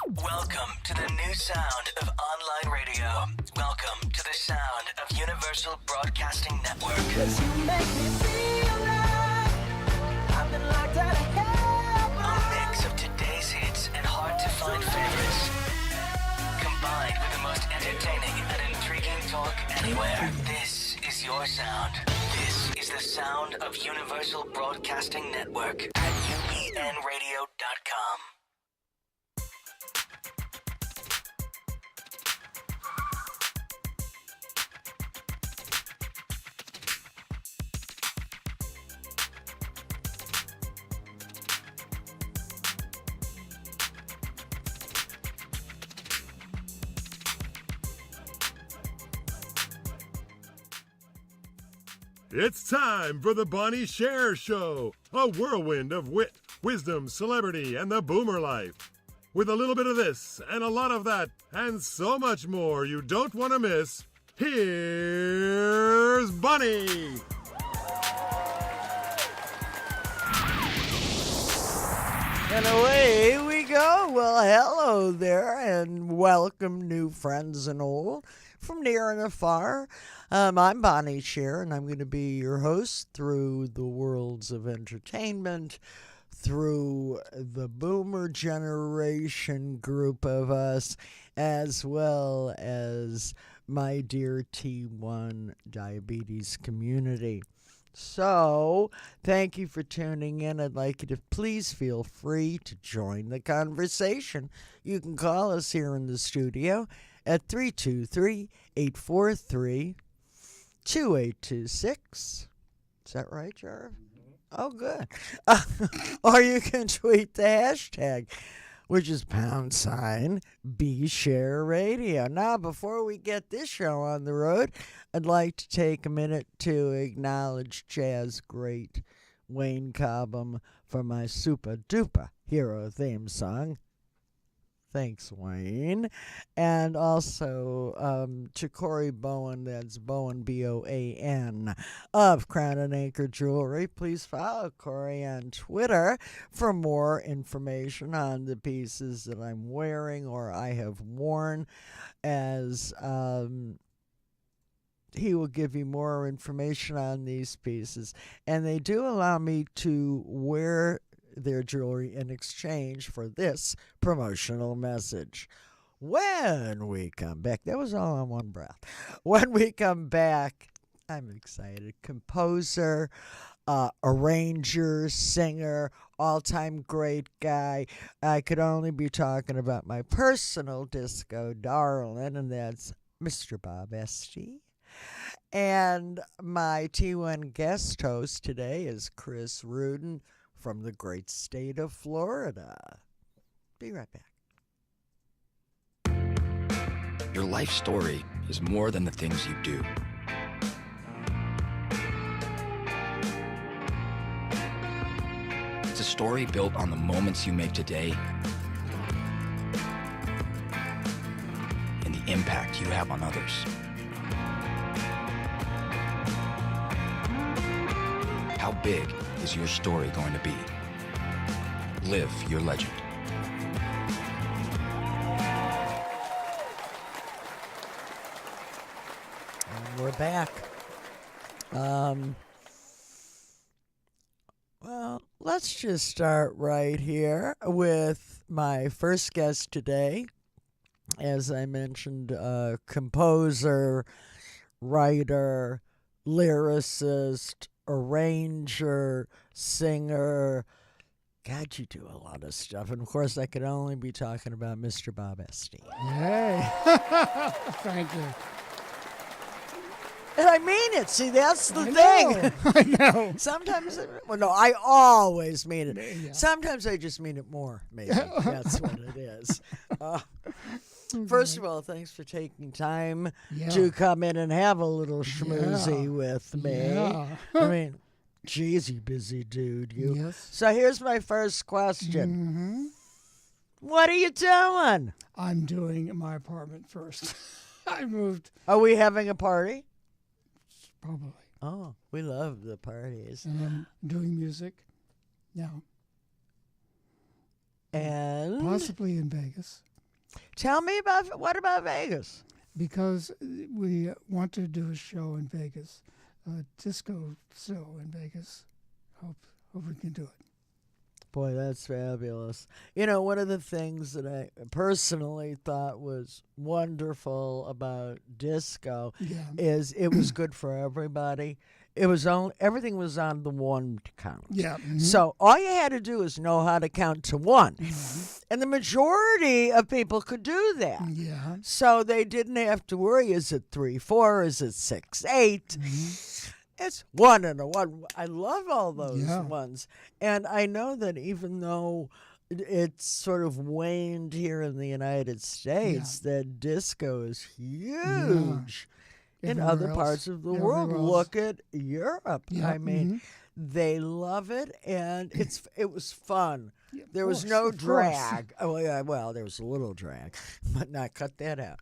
Welcome to the new sound of online radio. Welcome to the sound of Universal Broadcasting Network. 'Cause you make me feel like I've been locked out of heaven. A mix of today's hits and hard-to-find favorites, combined with the most entertaining and intriguing talk anywhere. This is your sound. This is the sound of Universal Broadcasting Network at upnradio.com. It's time for the Bonnie Sher Show, a whirlwind of wit, wisdom, celebrity, and the boomer life. With a little bit of this and a lot of that and so much more you don't want to miss, here's Bonnie. And away we go. Well, hello there, and welcome, new friends and old, from near and afar. I'm Bonnie Sher, and I'm going to be your host through the worlds of entertainment, through the boomer generation group of us, as well as my dear T1 diabetes community. So, thank you for tuning in. I'd like you to please feel free to join the conversation. You can call us here in the studio at 323-843-2826. Is that right, Jarv? Oh, good. Or you can tweet the hashtag, which is #BShareRadio. Now, before we get this show on the road, I'd like to take a minute to acknowledge jazz great Wayne Cobham for my super duper hero theme song. Thanks, Wayne. And also to Corey Bowen, that's Bowen, Boan, of Crown and Anchor Jewelry. Please follow Corey on Twitter for more information on the pieces that I'm wearing or I have worn, as he will give you more information on these pieces. And they do allow me to wear their jewelry in exchange for this promotional message. When we come back, that was all on one breath. When we come back, I'm excited. Composer, arranger, singer, all-time great guy. I could only be talking about my personal disco darling, and that's Mr. Bob Esty. And my T1 guest host today is Chris Ruden from the great state of Florida. Be right back. Your life story is more than the things you do. It's a story built on the moments you make today and the impact you have on others. How big is your story going to be? Live your legend. And we're back. Well, let's just start right here with my first guest today. As I mentioned, composer, writer, lyricist, arranger, singer. God, you do a lot of stuff. And, of course, I could only be talking about Mr. Bob Esty. Yay. Thank you. And I mean it. See, that's the I thing. know. I know. Sometimes, well, no, I always mean it. Yeah. Sometimes I just mean it more, maybe. That's what it is. First of all, thanks for taking time to come in and have a little schmoozy with me. Yeah. I mean, geez, you busy dude. You. Yes. So here's my first question. Mm-hmm. What are you doing? I'm doing my apartment first. I moved. Are we having a party? Probably. Oh, we love the parties. And I'm doing music now. And Possibly in Vegas. Tell me what about Vegas? Because we want to do a show in Vegas, a disco show in Vegas. Hope we can do it. Boy, that's fabulous. You know, one of the things that I personally thought was wonderful about disco is it was good for everybody. It was everything was on the one count. Yeah. So all you had to do is know how to count to one. And the majority of people could do that. Yeah. So they didn't have to worry, is it 3, 4, is it 6, 8? It's 1 and a 1. I love all those ones. And I know that even though it's sort of waned here in the United States, that disco is huge in Everywhere other else. parts of the Everywhere world. else. Look at Europe. Yeah. I mean, they love it, and it was fun. Yeah, There was course, no of course. drag. Oh, yeah, well, there was a little drag, but not cut that out.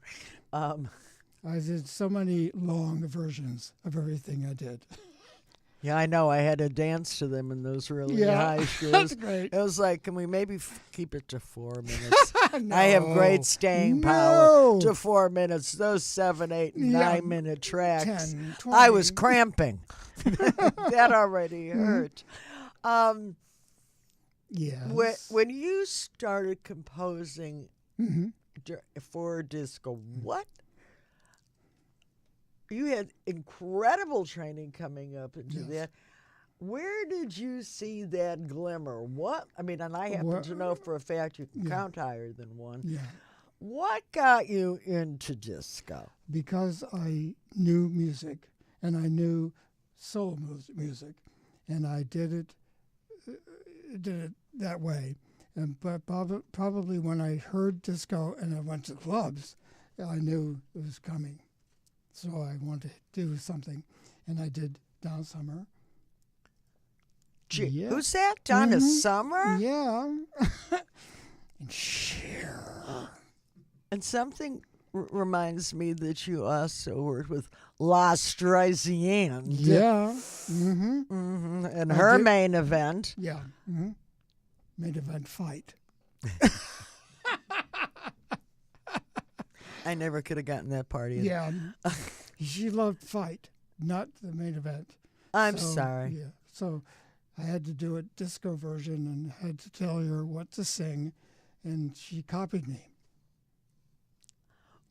I did so many long versions of everything I did. Yeah, I know. I had to dance to them in those really Yeah, high shoes. that's great. It was like, can we maybe keep it to 4 minutes? I have great staying power No. to 4 minutes. Those 7, 8, and Yeah, 9-minute tracks. 10, I was 20. cramping. That already hurt. Yes. When you started composing for disco, what? You had incredible training coming up into that. Where did you see that glimmer? What? I mean, and I happen to know for a fact you can count higher than 1. Yeah. What got you into disco? Because I knew music and I knew soul music, and I did it that way. But probably when I heard disco and I went to clubs, I knew it was coming. So I wanted to do something, and I did Donna Summer. Gee, who's that? Donna Summer? Yeah. And Sher. And something reminds me that you also worked with La Streisand. Yeah. And her main event. Yeah. Main event fight. I never could have gotten that party. Yeah. She loved fight, not the main event. I'm sorry. Yeah. So I had to do a disco version and had to tell her what to sing, and she copied me.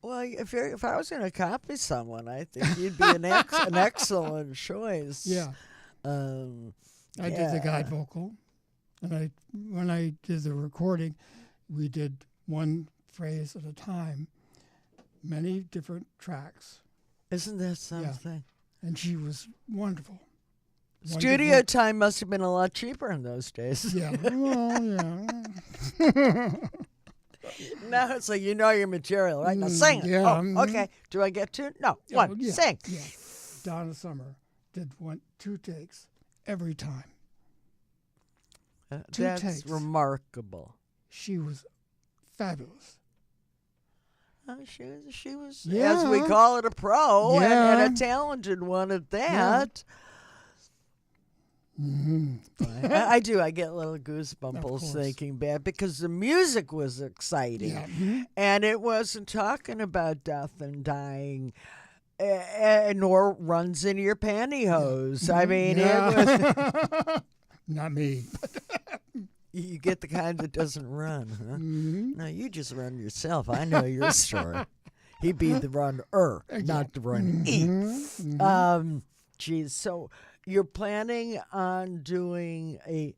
Well, if I was going to copy someone, I think you'd be an excellent choice. Yeah. I did the guide vocal, and when I did the recording, we did one phrase at a time, many different tracks. Isn't that something? Yeah. And she was wonderful. Studio time must have been a lot cheaper in those days. Yeah. Well, yeah. Now it's like, you know your material, right? Now sing it. Yeah. Oh, okay. Do I get 2? No. 1. Yeah. Sing. Yeah. Donna Summer did 2 takes every time. 2 That's takes. remarkable. She was fabulous. She was, Yeah. as we call it, a pro Yeah. and a talented one at that. I do. I get little goosebumps thinking back because the music was exciting. Yeah. And it wasn't talking about death and dying, nor runs in your pantyhose. I mean, it was. Not me. You get the kind that doesn't run, huh? No, you just run yourself. I know your story. He'd be the runner, not the runner. Geez, so you're planning on doing a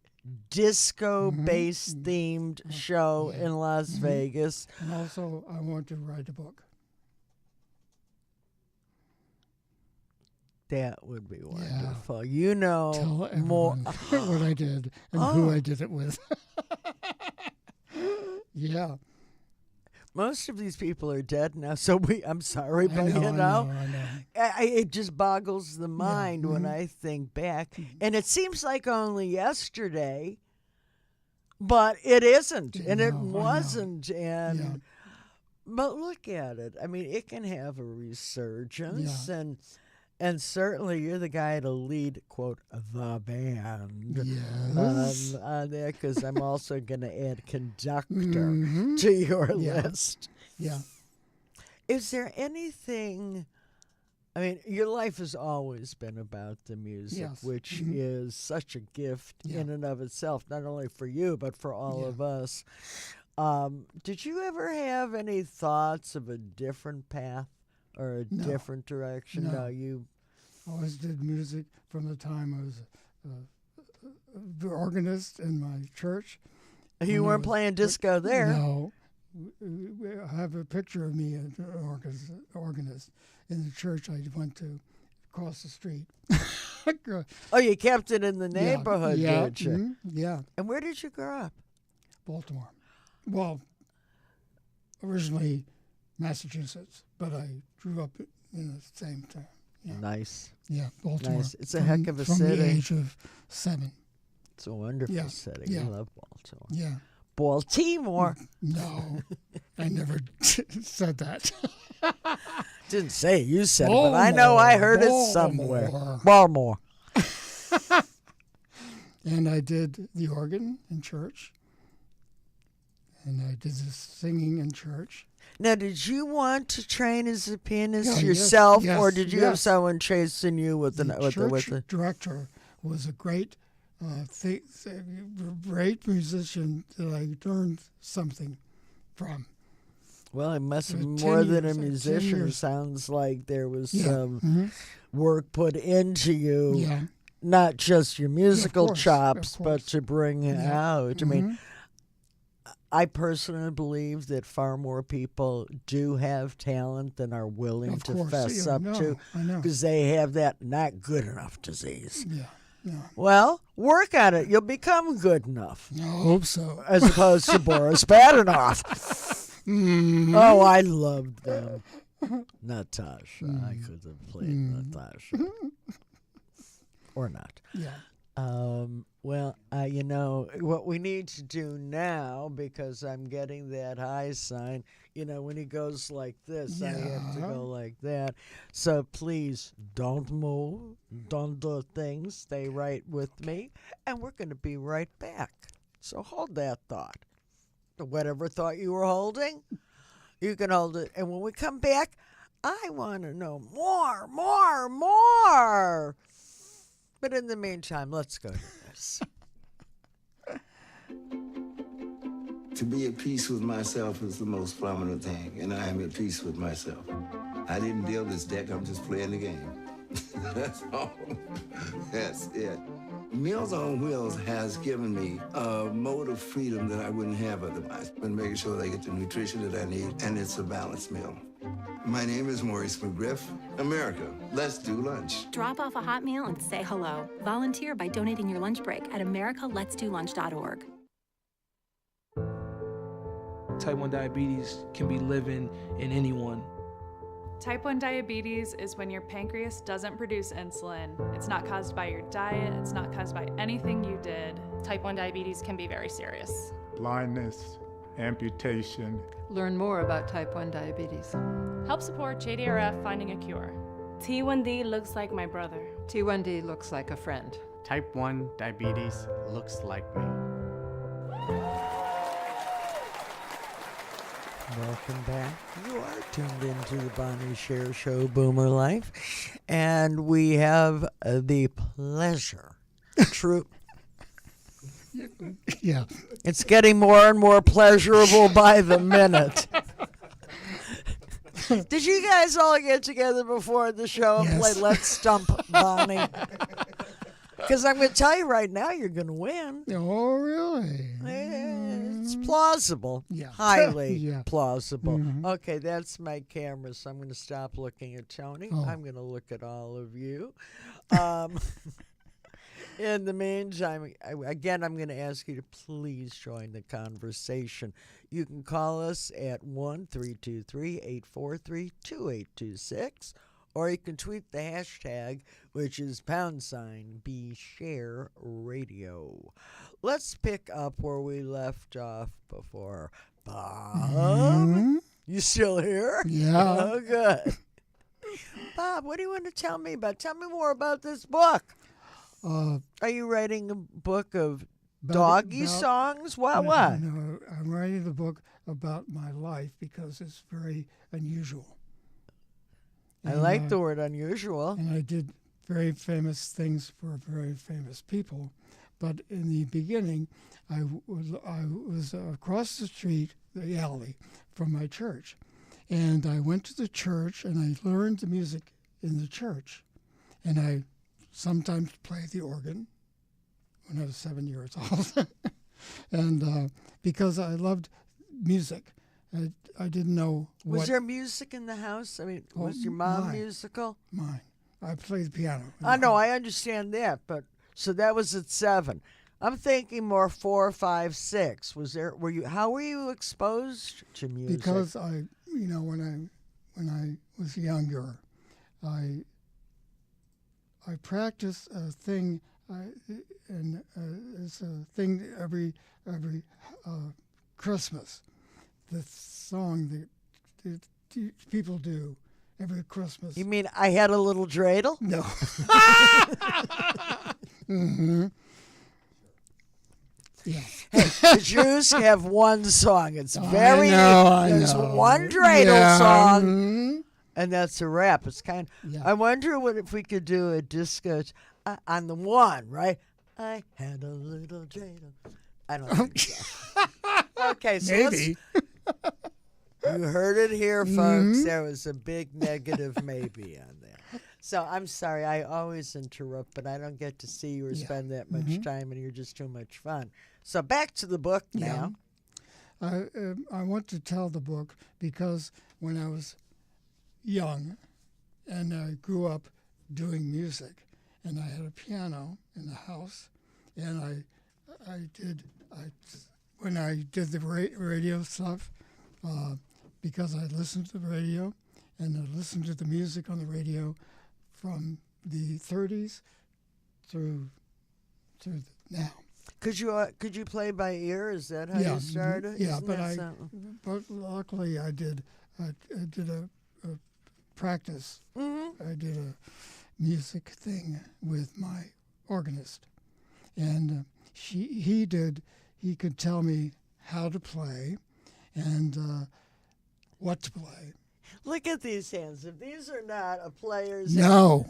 disco-based themed show in Las Vegas. And also, I want to write a book. That would be wonderful. You know Tell everyone more. what I did and who I did it with. Yeah. Most of these people are dead now, so I'm sorry, but I know. it just boggles the mind when I think back. And it seems like only yesterday, but it isn't, and it wasn't. And but look at it. I mean, it can have a resurgence, and certainly you're the guy to lead, quote, the band. Yes. On there, because I'm also going to add conductor to your list. Yeah. Is there anything? I mean, your life has always been about the music, Yes. which is such a gift Yeah. in and of itself, not only for you, but for all of us. Did you ever have any thoughts of a different path or a No. different direction? No. You. I always did music from the time I was the organist in my church. You When I weren't was- playing disco there. No. I have a picture of me as an organist in the church I went to across the street. Oh, you kept it in the neighborhood, yeah, did you? Yeah, And where did you grow up? Baltimore. Well, originally Massachusetts, but I grew up in the same time. Yeah, Nice. yeah, Baltimore. Nice. It's a heck of a from city. the age of 7. It's a wonderful Yeah, city. yeah. I love Baltimore. Yeah. Baltimore. No, I never said that. Didn't say you said it, but I know I heard it somewhere. Baltimore. And I did the organ in church. And I did the singing in church. Now, did you want to train as a pianist Yeah, yes, yourself, yes, or did you have yes. someone chasing you with The the church director was a great, great musician that I learned something from. Well, it must have For been 10 more than a years, 10 musician. years. Sounds like there was Yeah. some work put into you, Yeah. not just your musical course, chops, of but course. to bring it Yeah. out. I mean, I personally believe that far more people do have talent than are willing Of to course, fess yeah, up no, to, I know. because they have that not good enough disease. Yeah. No. Well, work at it. You'll become good enough, I hope so. as opposed to Boris Badenoff. Oh, I loved them. Natasha. I could have played Natasha. Or not. Yeah. Well, you know, what we need to do now, because I'm getting that high sign, you know, when he goes like this, I have to Yeah. go like that. So please don't move. Don't do things. Stay right with me. And we're going to be right back. So hold that thought. Whatever thought you were holding, you can hold it. And when we come back, I want to know more, more, more. But in the meantime, let's go to this. To be at peace with myself is the most prominent thing, and I am at peace with myself. I didn't deal this deck, I'm just playing the game. That's all. That's it. Meals on Wheels has given me a mode of freedom that I wouldn't have otherwise. And making sure they get the nutrition that I need, and it's a balanced meal. My name is Maurice McGriff. America, let's do lunch. Drop off a hot meal and say hello. Volunteer by donating your lunch break at americaletsdolunch.org. Type 1 diabetes can be living in anyone. Type 1 diabetes is when your pancreas doesn't produce insulin. It's not caused by your diet, it's not caused by anything you did. Type 1 diabetes can be very serious. Blindness, amputation. Learn more about type 1 diabetes. Help support JDRF finding a cure. T1D looks like my brother. T1D looks like a friend. Type 1 diabetes looks like me. Welcome back. You are tuned into the Bonnie Sher Show, Boomer Life, and we have the pleasure. True. Yeah. It's getting more and more pleasurable by the minute. Did you guys all get together before the show and Yes. play Let's Stump Bonnie? Because I'm going to tell you right now, you're going to win. Oh, really? It's plausible. Yeah. Highly Yeah. plausible. Okay, that's my camera, so I'm going to stop looking at Tony. Oh. I'm going to look at all of you. In the meantime, again, I'm going to ask you to please join the conversation. You can call us at 1-323-843-2826, or you can tweet the hashtag, which is #BeShareRadio. Let's pick up where we left off before. Bob, you still here? Yeah. Oh, good. Bob, what do you want to tell me about? Tell me more about this book. Are you writing a book of Doggy songs? What? No, I'm writing the book about my life because it's very unusual. I like the word unusual. And I did very famous things for very famous people. But in the beginning, I was across the street, the alley, from my church. And I went to the church and I learned the music in the church. And I sometimes played the organ when I was 7 years old. And because I loved music, I didn't know what... Was there music in the house? I mean, was your mom musical? Mine. I played the piano. I know, I understand that, but so that was at 7. I'm thinking more 4, 5, 6. How were you exposed to music? Because when I was younger, I practiced a thing, and it's a thing every Christmas. The song that people do every Christmas. You mean I had a little dreidel? No. Mm-hmm. Yeah. Hey, the Jews have one song. It's very. There's one dreidel song, and that's a wrap. It's kind. Yeah. I wonder if we could do a disco on the one, right? I had a little dreidel. I don't think so. Okay, so maybe. You heard it here, folks. There was a big negative maybe on there. So I'm sorry, I always interrupt, but I don't get to see you or spend that much time, and you're just too much fun. So back to the book now. I want to tell the book because when I was young and I grew up doing music, and I had a piano in the house, and when I did the radio stuff, because I listened to the radio and I listened to the music on the radio from the 30s through now. Could you play by ear? Is that how you started? Yeah, Isn't but luckily I did a practice. I did a music thing with my organist, and he could tell me how to play and what to play. Look at these hands. If these are not a player's No.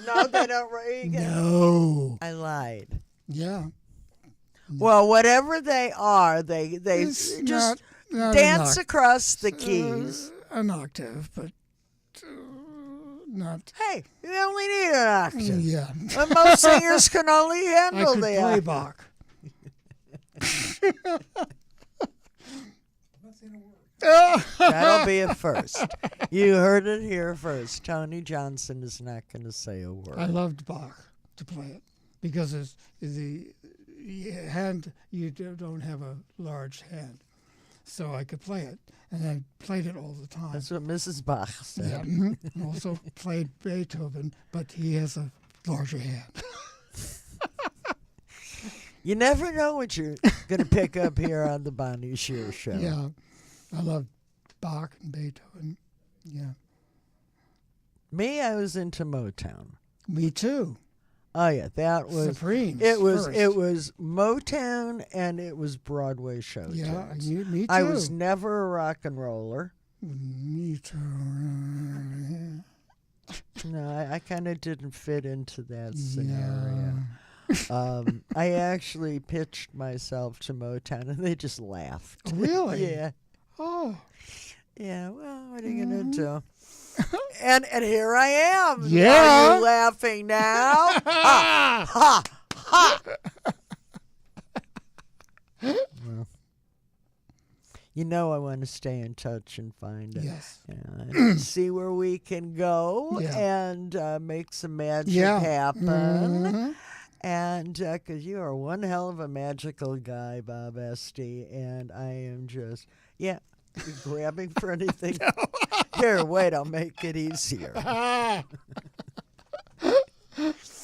No, they don't. No. I lied. Yeah. Well, whatever they are, they just not dance across the keys. An octave, but not. Hey, you only need an octave. Yeah. And most singers can only handle I could the play octave. Bach. That'll be a first. You heard it here first. Tony Johnson is not going to say a word. I loved Bach to play it because it's the hand. You don't have a large hand, so I could play it, and I played it all the time. That's what Mrs. Bach said. Yeah. And also played Beethoven, but he has a larger hand. You never know what you're going to pick up here on the Bonnie Sher Show. Yeah. I love Bach and Beethoven. Yeah. Me, I was into Motown. Me too. Oh yeah, that was Supremes It was first. it was Motown and it was Broadway show. Yeah, tunes. me too. I was never a rock and roller. Me too. No, I kind of didn't fit into that scenario. I actually pitched myself to Motown and they just laughed. Really? Yeah. Oh. Yeah, well, what are you going to do? And here I am. Yeah. Are you laughing now? Ha, ha, ha. Well, you know I want to stay in touch and find Yes. see where we can go and make some magic happen. Mm-hmm. And because you are one hell of a magical guy, Bob Esty, and I am just, you grabbing for anything? Here, wait, I'll make it easier.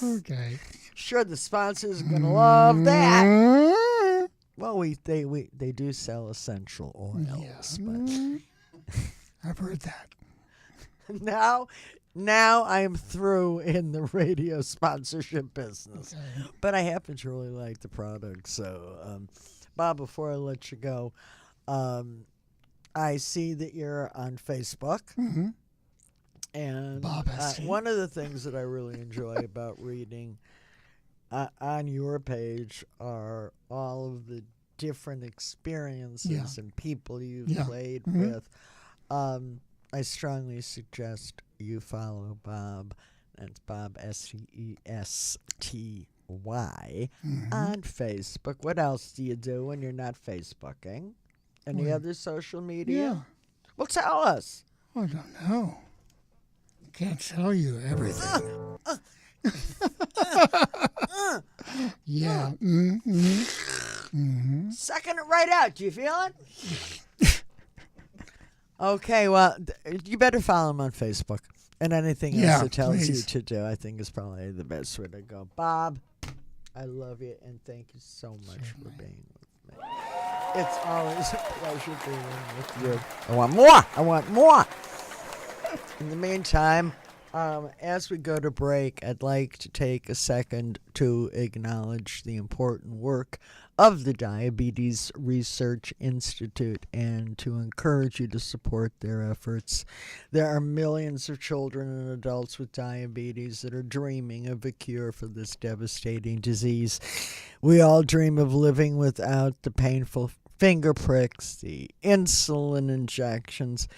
Okay. Sure, the sponsors are going to love that. Well, they do sell essential oils, but I've heard that. now Now I am through in the radio sponsorship business. Okay. But I happen to really like the product. So, Bob, before I let you go, I see that you're on Facebook. Mm-hmm. And Bob Esty. one of the things that I really enjoy about reading on your page are all of the different experiences and people you've played with. I strongly suggest you follow Bob. That's Bob Esty on Facebook. What else do you do when you're not Facebooking? Any other social media? Yeah. Well, tell us. I don't know. Can't tell you everything. Yeah. Sucking it right out. Do you feel it? Okay, well, you better follow him on Facebook. And anything else it tells you to do, I think is probably the best way to go. Bob, I love you, and thank you so much for being with me. It's always a pleasure being with you. I want more. I want more. In the meantime, as we go to break, I'd like to take a second to acknowledge the important work of the Diabetes Research Institute and to encourage you to support their efforts. There are millions of children and adults with diabetes that are dreaming of a cure for this devastating disease. We all dream of living without the painful finger pricks, the insulin injections,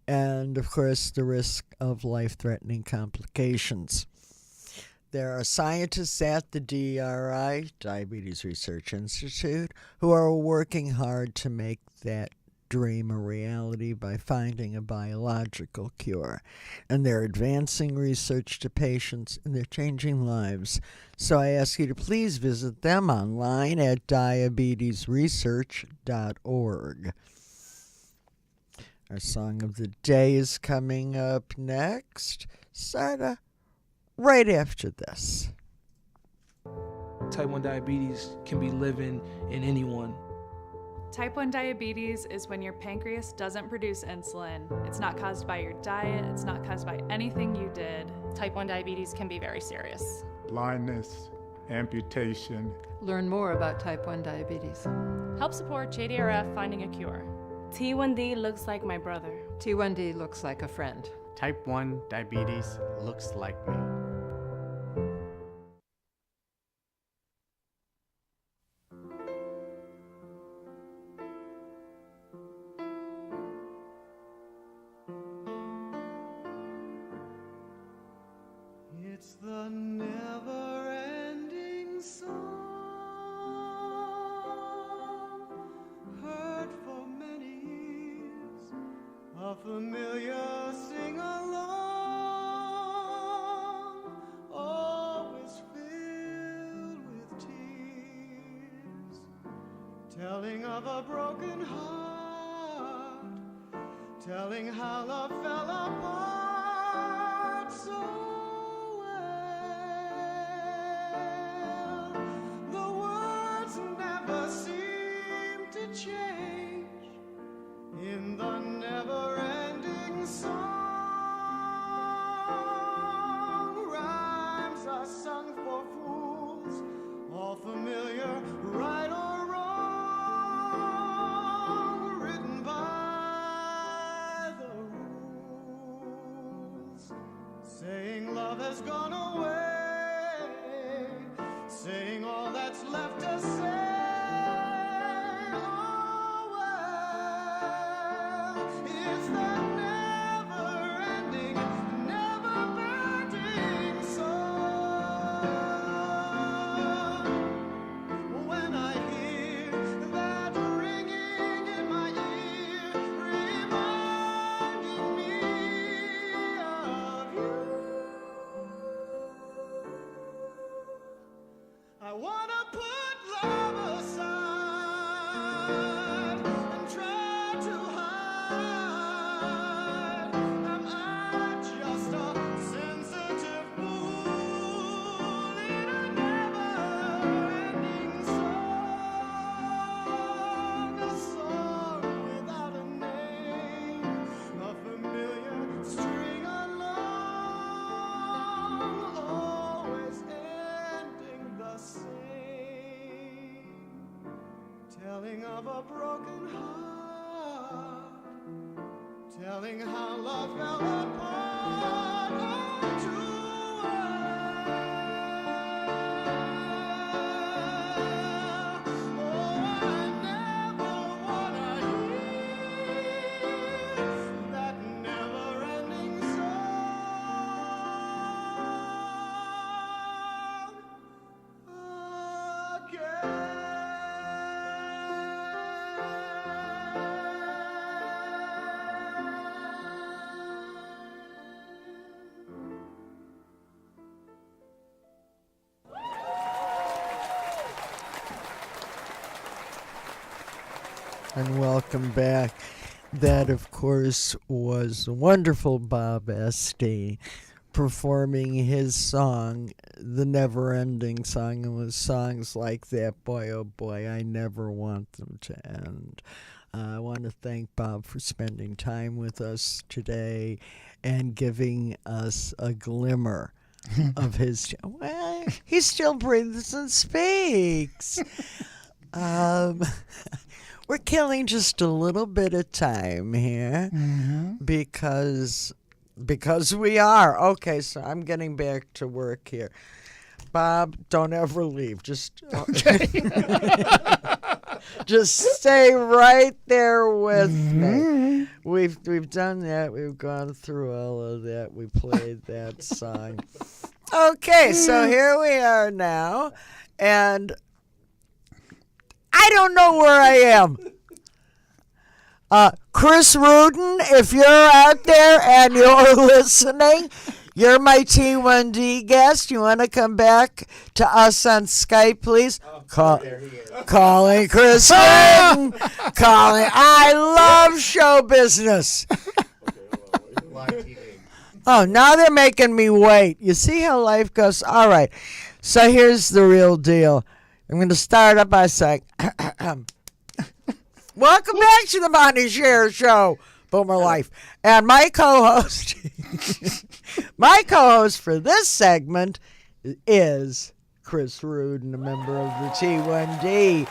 and, of course, the risk of life-threatening complications. There are scientists at the DRI, Diabetes Research Institute, who are working hard to make that dream a reality by finding a biological cure. And they're advancing research to patients, and they're changing lives. So I ask you to please visit them online at diabetesresearch.org. Our song of the day is coming up next. Sorta right after this. Type 1 diabetes can be living in anyone. Type 1 diabetes is when your pancreas doesn't produce insulin. It's not caused by your diet. It's not caused by anything you did. Type 1 diabetes can be very serious. Blindness, amputation. Learn more about type 1 diabetes. Help support JDRF finding a cure. T1D looks like my brother. T1D looks like a friend. Type 1 diabetes looks like me. It's the never-ending song, heard for many years, a familiar sing-along, always filled with tears, telling of a broken heart, telling how love fell apart so well. The words never seem to change in the never-ending song. Rhymes are sung for fools, all familiar, right or wrong, written by the rules. telling of a broken heart, telling how love fell apart. Oh, true oh, I never wanna hear that never-ending song again. And welcome back. That, of course, was the wonderful Bob Esty performing his song, The Never Ending Song. And with songs like that, boy, oh boy, I never want them to end. I want to thank Bob for spending time with us today and giving us a glimmer of his. Well, he still breathes and speaks. We're killing just a little bit of time here because we are. Okay, so I'm getting back to work here. Bob, don't ever leave. Just just stay right there with me. We've done that. We've gone through all of that. We played that song. Okay, so here we are now, and I don't know where I am. Chris Ruden, if you're out there and you're listening, you're my T1D guest. You want to come back to us on Skype, please? Calling Chris Ruden. Calling. I love show business. Oh, now they're making me wait. You see how life goes? All right. So here's the real deal. I'm going to start up by saying, welcome back to the Bonnie Sher Show, Boomer Life. And my co-host, for this segment is Chris Ruden, a member of the T1D,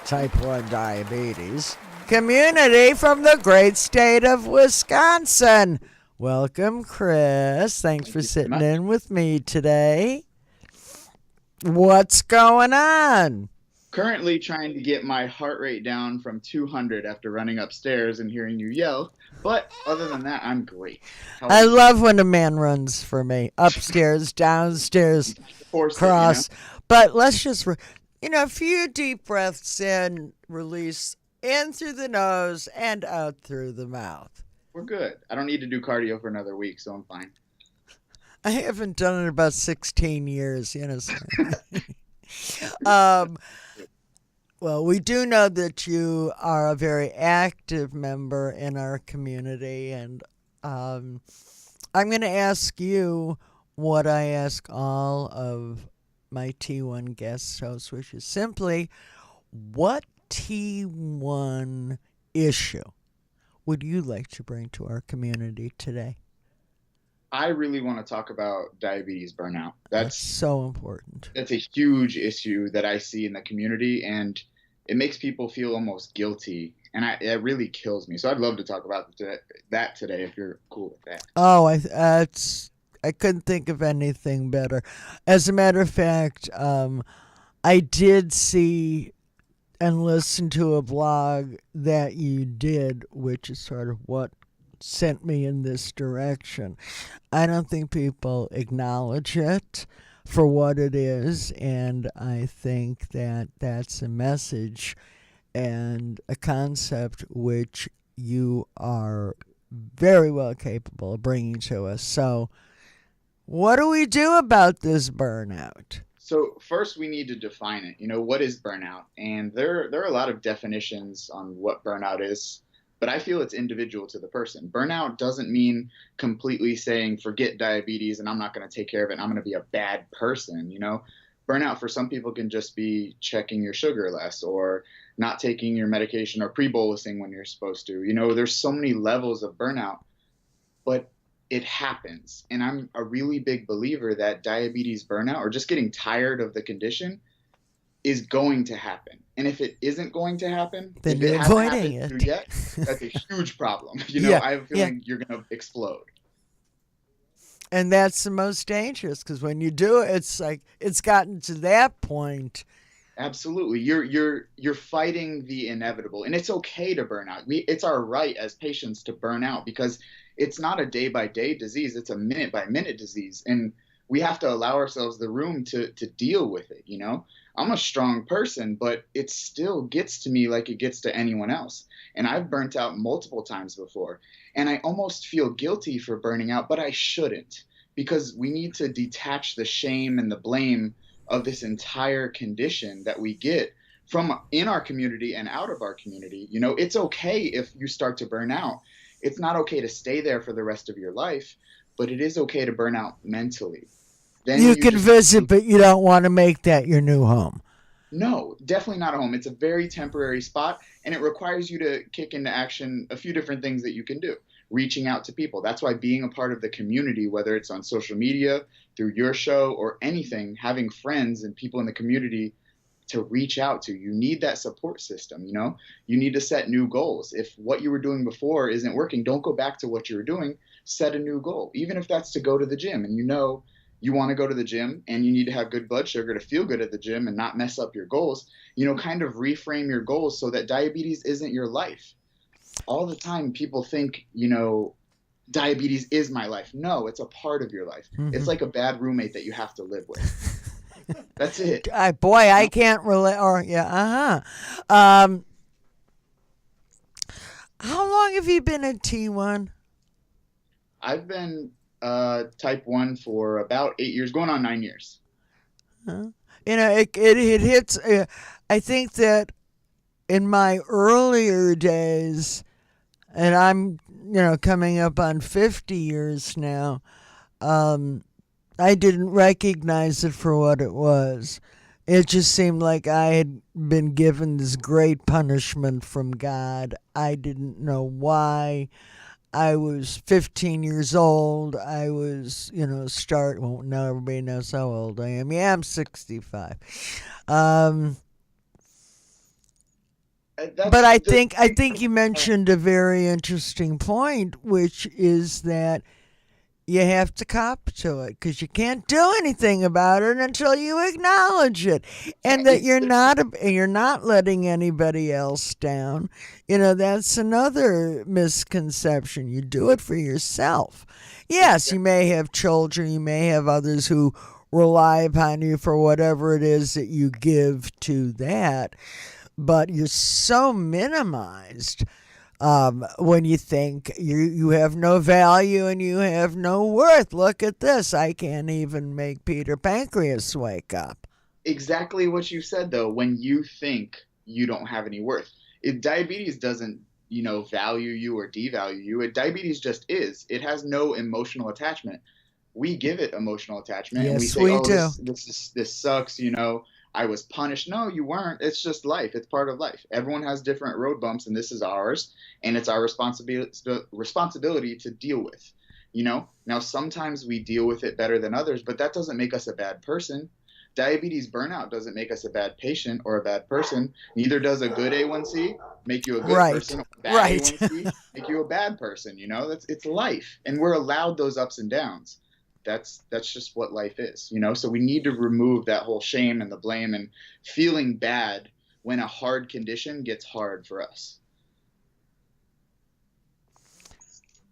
Type 1 Diabetes community from the great state of Wisconsin. Welcome, Chris. Thanks for sitting in with me today. What's going on? Currently trying to get my heart rate down from 200 after running upstairs and hearing you yell. But other than that, I'm great. I love when a man runs for me. Upstairs, downstairs, cross. But let's just, a few deep breaths in, release in through the nose and out through the mouth. We're good. I don't need to do cardio for another week, so I'm fine. I haven't done it in about 16 years, Well, we do know that you are a very active member in our community, and I'm going to ask you what I ask all of my T1 guest hosts, which is simply, what T1 issue would you like to bring to our community today? I really want to talk about diabetes burnout. That's so important. That's a huge issue that I see in the community, and it makes people feel almost guilty, and it really kills me. So I'd love to talk about that today if you're cool with that. Oh, I couldn't think of anything better. As a matter of fact, I did see and listen to a blog that you did, which is sort of what sent me in this direction. I don't think people acknowledge it for what it is, and I think that that's a message and a concept which you are very well capable of bringing to us. So what do we do about this burnout? So first we need to define it. What is burnout? And there are a lot of definitions on what burnout is, but I feel it's individual to the person. Burnout doesn't mean completely saying, forget diabetes and I'm not going to take care of it and I'm going to be a bad person. Burnout for some people can just be checking your sugar less or not taking your medication or pre-bolusing when you're supposed to. There's so many levels of burnout, but it happens. And I'm a really big believer that diabetes burnout, or just getting tired of the condition, is going to happen. And if it isn't going to happen, then if you're it hasn't avoiding happened it. through yet, that's a huge problem. You know, Yeah, I have a feeling you're going to explode. And that's the most dangerous, because when you do it, it's like it's gotten to that point. Absolutely. You're fighting the inevitable, and it's okay to burn out. It's our right as patients to burn out, because it's not a day by day disease. It's a minute by minute disease. And we have to allow ourselves the room to deal with it. You know, I'm a strong person, but it still gets to me like it gets to anyone else. And I've burnt out multiple times before, and I almost feel guilty for burning out, but I shouldn't, because we need to detach the shame and the blame of this entire condition that we get from in our community and out of our community. You know, it's okay if you start to burn out. It's not okay to stay there for the rest of your life, but it is okay to burn out mentally. Then You can visit, but you don't want to make that your new home. No, definitely not a home. It's a very temporary spot, and it requires you to kick into action a few different things that you can do. Reaching out to people. That's why being a part of the community, whether it's on social media, through your show, or anything, having friends and people in the community to reach out to. You need that support system, you know? You need to set new goals. If what you were doing before isn't working, don't go back to what you were doing. Set a new goal, even if that's to go to the gym, and you know you want to go to the gym and you need to have good blood sugar to feel good at the gym and not mess up your goals. You know, kind of reframe your goals so that diabetes isn't your life. All the time people think, you know, diabetes is my life. No, it's a part of your life. Mm-hmm. It's like a bad roommate that you have to live with. That's it. I can't relate. Or yeah, how long have you been at T1? I've been type 1 for about 8 years, going on 9 years. You know, it hits. I think that in my earlier days, and I'm, you know, coming up on 50 years now, I didn't recognize it for what it was. It just seemed like I had been given this great punishment from God. I didn't know why. I was 15 years old. I was, you know, well, now everybody knows how old I am. Yeah, I'm 65. But I think you mentioned a very interesting point, which is that you have to cop to it, because you can't do anything about it until you acknowledge it, and that you're not letting anybody else down. You know, that's another misconception. You do it for yourself. Yes, you may have children, you may have others who rely upon you for whatever it is that you give to that, but you're so minimized when you think you have no value and you have no worth. Look at this. I can't even make Peter Pancreas wake up. Exactly what you said, though, when you think you don't have any worth. If diabetes doesn't, you know, value you or devalue you, diabetes just is. It has no emotional attachment. We give it emotional attachment. Yes, and we we say, do. This sucks, you know. I was punished. No, you weren't. It's just life. It's part of life. Everyone has different road bumps, and this is ours, and it's our responsibility to deal with. You know, now sometimes we deal with it better than others, but that doesn't make us a bad person. Diabetes burnout doesn't make us a bad patient or a bad person. Neither does a good A1C make you a good person. Or a bad A1C make you a bad person. You know, it's life, and we're allowed those ups and downs. That's just what life is, you know? So we need to remove that whole shame and the blame and feeling bad when a hard condition gets hard for us.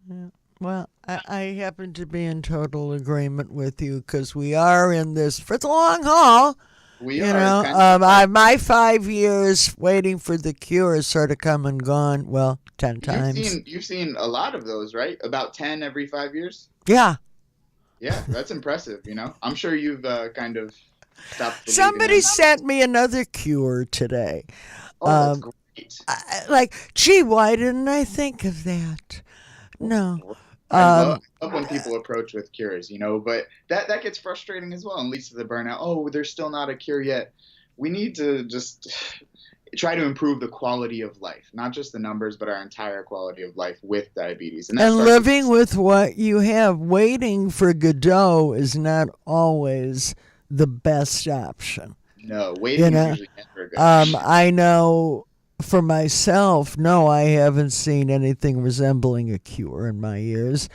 Yeah. Well, I happen to be in total agreement with you, because we are in this for the long haul. We are. Know, my 5 years waiting for the cure has sort of come and gone. Well, 10 times. You've seen a lot of those, right? About 10 every 5 years? Yeah. Yeah, that's impressive, you know? I'm sure you've kind of stopped. Somebody sent me another cure today. Oh, that's great. Gee, why didn't I think of that? No. I love when people approach with cures, you know, but that gets frustrating as well and leads to the burnout. Oh, there's still not a cure yet. We need to just try to improve the quality of life, not just the numbers, but our entire quality of life with diabetes. And living with what you have. Waiting for Godot is not always the best option. No, waiting is usually never a good I know for myself, no, I haven't seen anything resembling a cure in my years.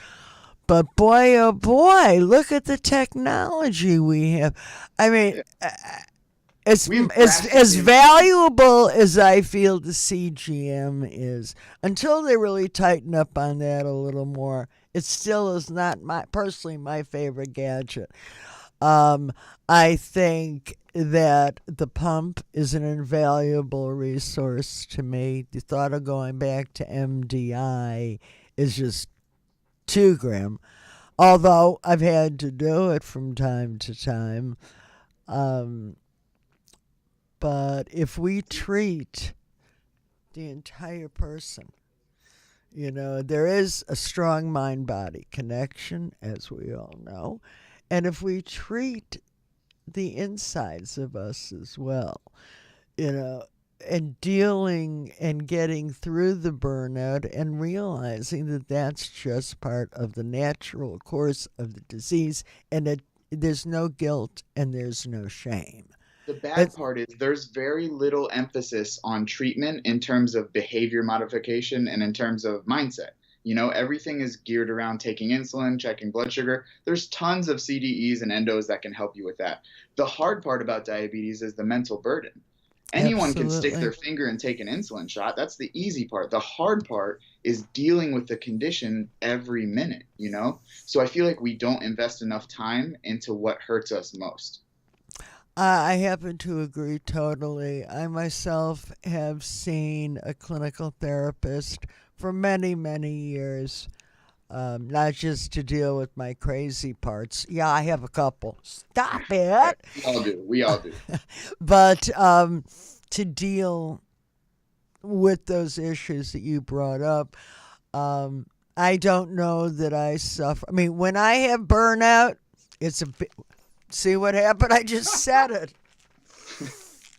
But boy, oh boy, look at the technology we have. I mean, as valuable as I feel the CGM is, until they really tighten up on that a little more, it still is not personally my favorite gadget. I think that the pump is an invaluable resource to me. The thought of going back to MDI is just too grim. Although I've had to do it from time to time. But if we treat the entire person, there is a strong mind-body connection, as we all know. And if we treat the insides of us as well, and dealing and getting through the burnout and realizing that that's just part of the natural course of the disease, and that there's no guilt and there's no shame. The bad part is there's very little emphasis on treatment in terms of behavior modification and in terms of mindset. Everything is geared around taking insulin, checking blood sugar. There's tons of CDEs and endos that can help you with that. The hard part about diabetes is the mental burden. Anyone can stick their finger and take an insulin shot. That's the easy part. The hard part is dealing with the condition every minute, So I feel like we don't invest enough time into what hurts us most. I happen to agree totally. I myself have seen a clinical therapist for many, many years, not just to deal with my crazy parts. Yeah, I have a couple. Stop it. We all do. But to deal with those issues that you brought up, I don't know that I suffer. I mean, when I have burnout, it's a bit. See what happened? I just said it.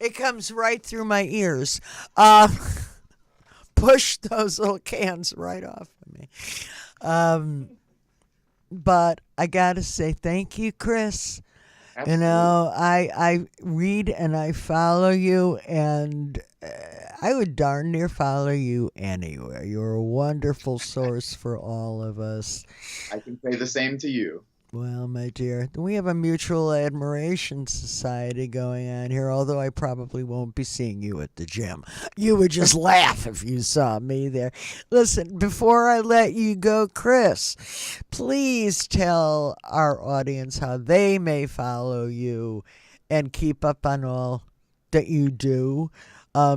It comes right through my ears. Push those little cans right off of me. But I got to say thank you, Chris. Absolutely. I read and I follow you, and I would darn near follow you anywhere. You're a wonderful source for all of us. I can say the same to you. Well, my dear, we have a mutual admiration society going on here, although I probably won't be seeing you at the gym. You would just laugh if you saw me there. Listen, before I let you go, Chris, please tell our audience how they may follow you and keep up on all that you do.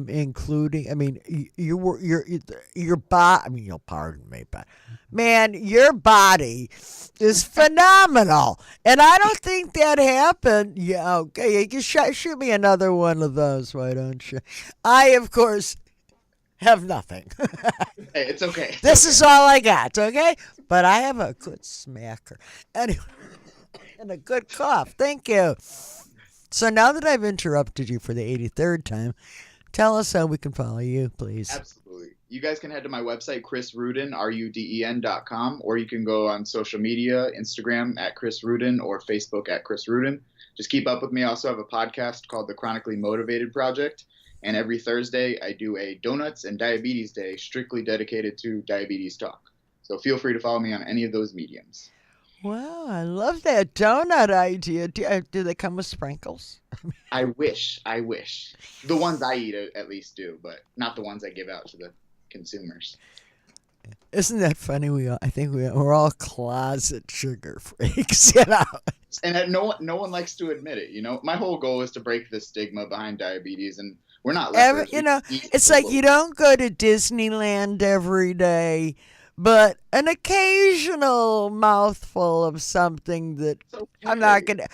Including, I mean, your body. I mean, you'll pardon me, but man, your body is phenomenal, and I don't think that happened. Yeah, okay, you shoot me another one of those, why don't you? I, of course, have nothing. Hey, it's okay. This is all I got, okay? But I have a good smacker, anyway, and a good cough. Thank you. So now that I've interrupted you for the 83rd time. Tell us how we can follow you, please. Absolutely. You guys can head to my website, chrisruden, RUDEN.com, or you can go on social media, Instagram at Chris Ruden or Facebook at Chris Ruden. Just keep up with me. I also have a podcast called The Chronically Motivated Project, and every Thursday I do a Donuts and Diabetes Day strictly dedicated to diabetes talk. So feel free to follow me on any of those mediums. Wow, I love that donut idea. Do they come with sprinkles? I wish. The ones I eat at least do, but not the ones I give out to the consumers. Isn't that funny? I think we're all closet sugar freaks, And no one likes to admit it, My whole goal is to break the stigma behind diabetes, and we're not lepers. It's like you don't go to Disneyland every day. But an occasional mouthful of something that I'm not going to...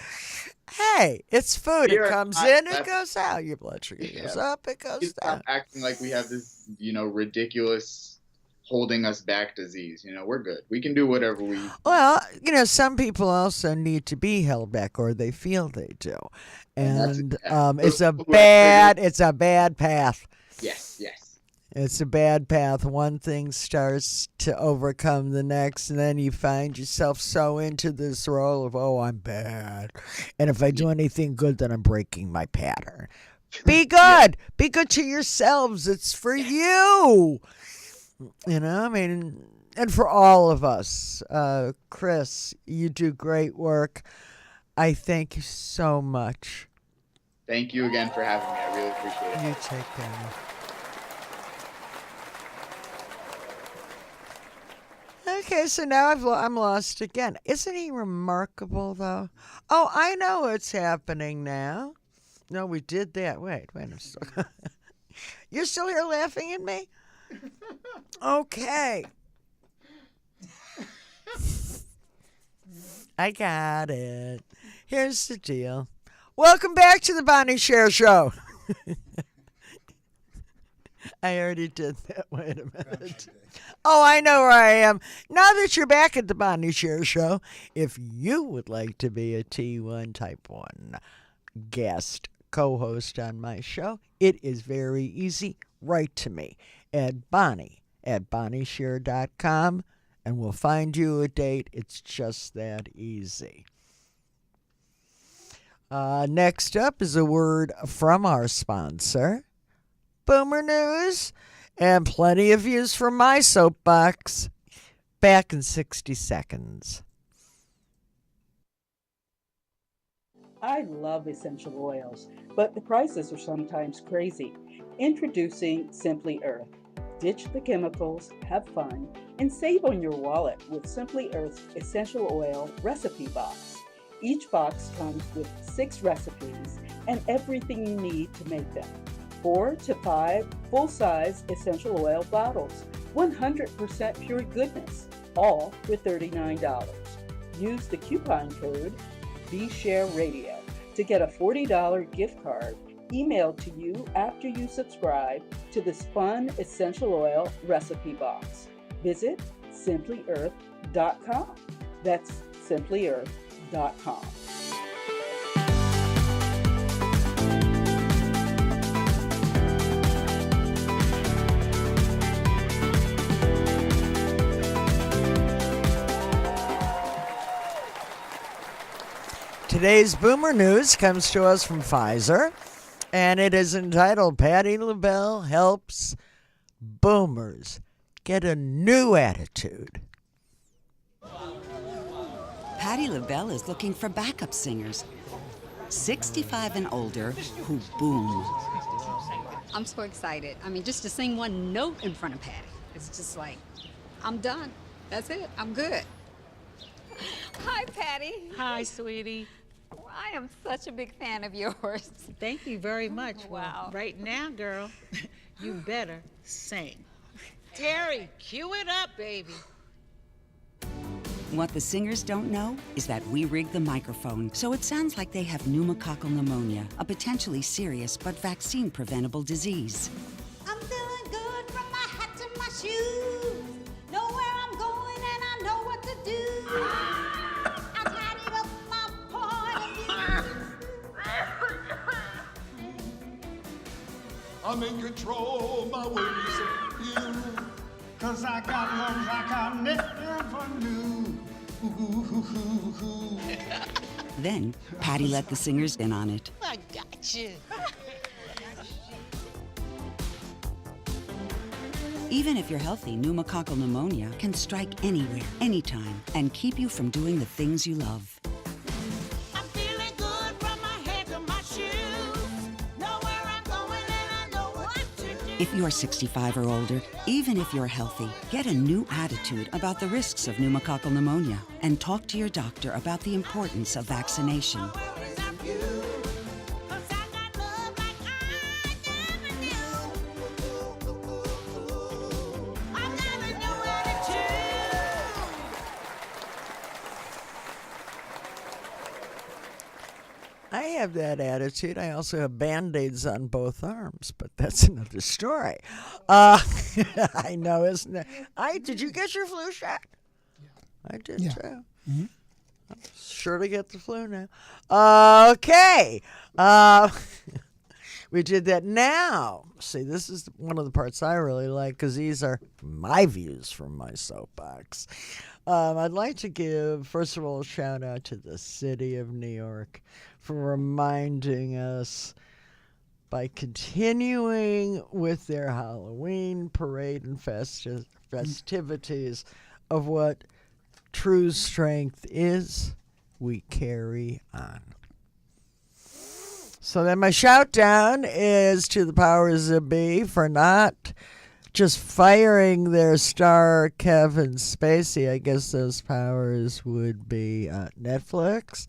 Hey, it's food. It comes in, it goes out. Your blood sugar goes up, it goes down. Stop acting like we have this, ridiculous holding us back disease. We're good. We can do whatever we... Well, some people also need to be held back, or they feel they do. And it's a bad path. Yes. It's a bad path. One thing starts to overcome the next, and then you find yourself so into this role of, oh, I'm bad. And if I do anything good, then I'm breaking my pattern. Be good. Be good to yourselves. It's for you. You know, I mean, and for all of us. Chris, you do great work. I thank you so much. Thank you again for having me. I really appreciate it. You take care. Okay, so now I'm lost again. Isn't he remarkable, though? Oh, I know what's happening now. No, we did that. Wait. I'm still... You're still here laughing at me? Okay. I got it. Here's the deal. Welcome back to the Bonnie Sher Show. I already did that. Wait a minute. Oh, I know where I am. Now that you're back at the Bonnie Sher Show, if you would like to be a T1 Type 1 guest co-host on my show, it is very easy. Write to me at bonnie@bonniesher.com, and we'll find you a date. It's just that easy. Next up is a word from our sponsor, Boomer News, and plenty of views from my soapbox. Back in 60 seconds. I love essential oils, but the prices are sometimes crazy. Introducing Simply Earth. Ditch the chemicals, have fun, and save on your wallet with Simply Earth's Essential Oil Recipe Box. Each box comes with 6 recipes and everything you need to make them. 4 to 5 full-size essential oil bottles, 100% pure goodness, all for $39. Use the coupon code BShareRadio to get a $40 gift card emailed to you after you subscribe to this fun essential oil recipe box. Visit simplyearth.com. That's simplyearth.com. Today's Boomer News comes to us from Pfizer, and it is entitled Patti LaBelle Helps Boomers Get a New Attitude. Patti LaBelle is looking for backup singers, 65 and older, who boom. I'm so excited. I mean, just to sing one note in front of Patti, it's just like, I'm done. That's it. I'm good. Hi, Patti. Hi, sweetie. I am such a big fan of yours. Thank you very much. Wow. Well, right now, girl, you better sing. Terry, cue it up, baby. What the singers don't know is that we rigged the microphone so it sounds like they have pneumococcal pneumonia, a potentially serious but vaccine-preventable disease. I'm feeling good from my hat to my shoes. Know where I'm going and I know what to do. I tidied up my point of view. I'm in control of my ways of you. 'Cause I got love like I never knew. Then, Patti let the singers in on it. I got you. Even if you're healthy, pneumococcal pneumonia can strike anywhere, anytime, and keep you from doing the things you love. I'm feeling good from my head to my shoes. Know where I'm going and I know what to do. If you're 65 or older, even if you're healthy, get a new attitude about the risks of pneumococcal pneumonia and talk to your doctor about the importance of vaccination. I have that attitude. I also have Band-Aids on both arms, but that's another story. I know, isn't it? Did you get your flu shot? Yeah. I did too. Mm-hmm. I'm sure to get the flu now. Okay. We did that. Now, see, this is one of the parts I really like because these are my views from my soapbox. I'd like to give, first of all, a shout out to the city of New York for reminding us by continuing with their Halloween parade and festivities of what true strength is. We carry on. So then my shout down is to the powers that be for not just firing their star Kevin Spacey. I guess those powers would be Netflix,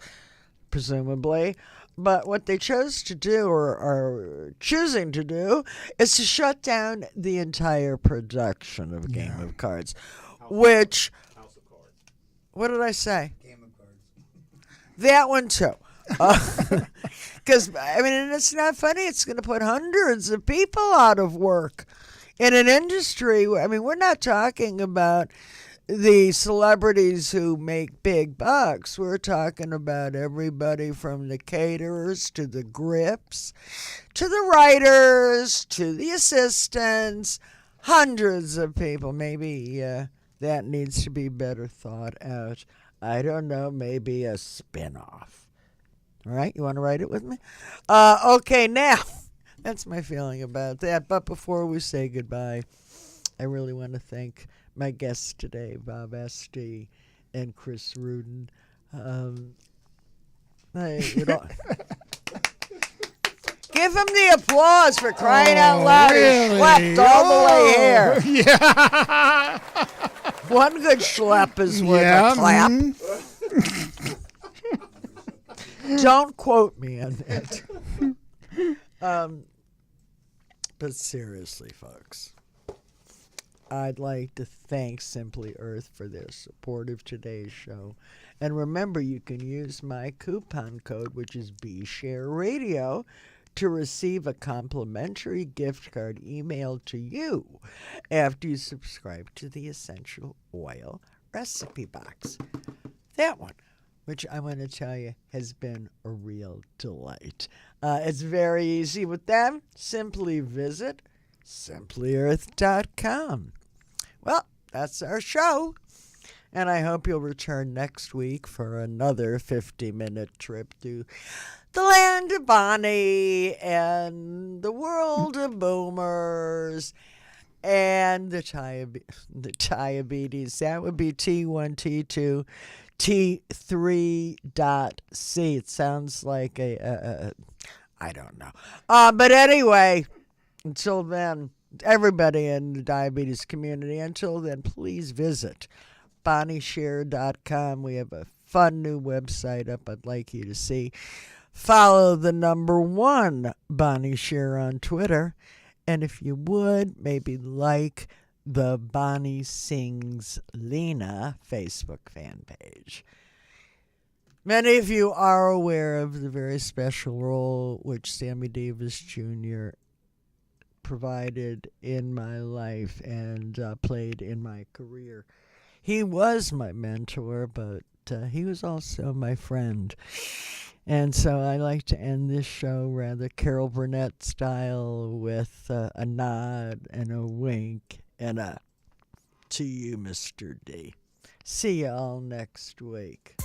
presumably. But what they chose to do, or are choosing to do, is to shut down the entire production of Game of Cards. Which, what did I say? Game of Cards. That one too. Because, I mean, and it's not funny. It's going to put hundreds of people out of work in an industry. I mean, we're not talking about the celebrities who make big bucks. We're talking about everybody from the caterers to the grips to the writers to the assistants, hundreds of people. Maybe that needs to be better thought out. I don't know, maybe a spin-off. All right, you want to write it with me? Okay, now, that's my feeling about that. But before we say goodbye, I really want to thank my guests today, Bob Esty and Chris Ruden. Give him the applause for crying out loud. Really? He schlepped all the way here. Yeah. One good schlep is worth a clap. Don't quote me on that. But seriously, folks, I'd like to thank Simply Earth for their support of today's show. And remember, you can use my coupon code, which is BShareRadio, to receive a complimentary gift card emailed to you after you subscribe to the Essential Oil Recipe Box. That one, which I want to tell you has been a real delight. It's very easy with them. Simply visit simplyearth.com. Well, that's our show. And I hope you'll return next week for another 50-minute trip to the land of Bonnie and the world of boomers and the diabetes. That would be T1, T2, T3.C. It sounds like I don't know. But anyway, until then, everybody in the diabetes community, until then, please visit BonnieSher.com. We have a fun new website up I'd like you to see. Follow the #1 Bonnie Sher on Twitter. And if you would, maybe like the Bonnie Sings Lena Facebook fan page. Many of you are aware of the very special role which Sammy Davis Jr. provided in my life and played in my career. He was my mentor, but he was also my friend. And so I like to end this show rather Carol Burnett style with a nod and a wink and a to you, Mr. D. See you all next week.